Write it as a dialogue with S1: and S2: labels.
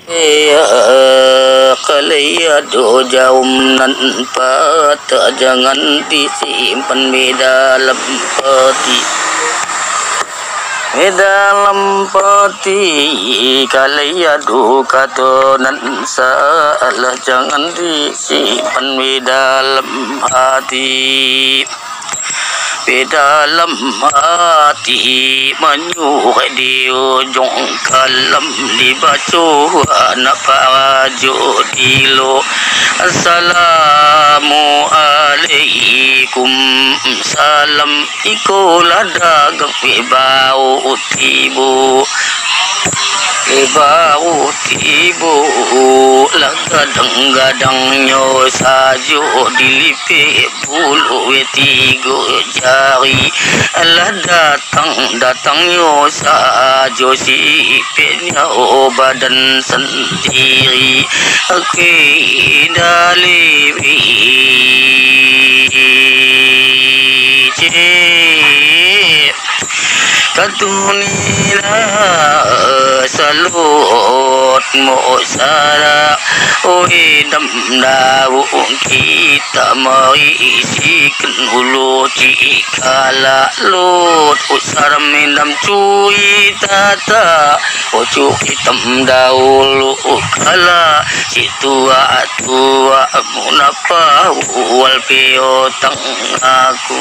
S1: Ya kalaya do jaum nan pata jangan disimpan di dalam peti. Di dalam peti kalaya do kato nan salah jangan disimpan di dalam hati. Di dalam hati menyukai di ujung kalam dibaca anak para jodilo. Assalamualaikum salam ikola dagang bau tibu. Bau tibu lagadang-gadang nyo sajo dilipe bulu tigo jari lah datang nyo sajo sipenya badan sendiri dalibi katunila salut mo sara oi dam daung kita maisikan hulu cikala lut usar minam cuy tata ocu hitam dahulu kala situa tua munapa wal piotang aku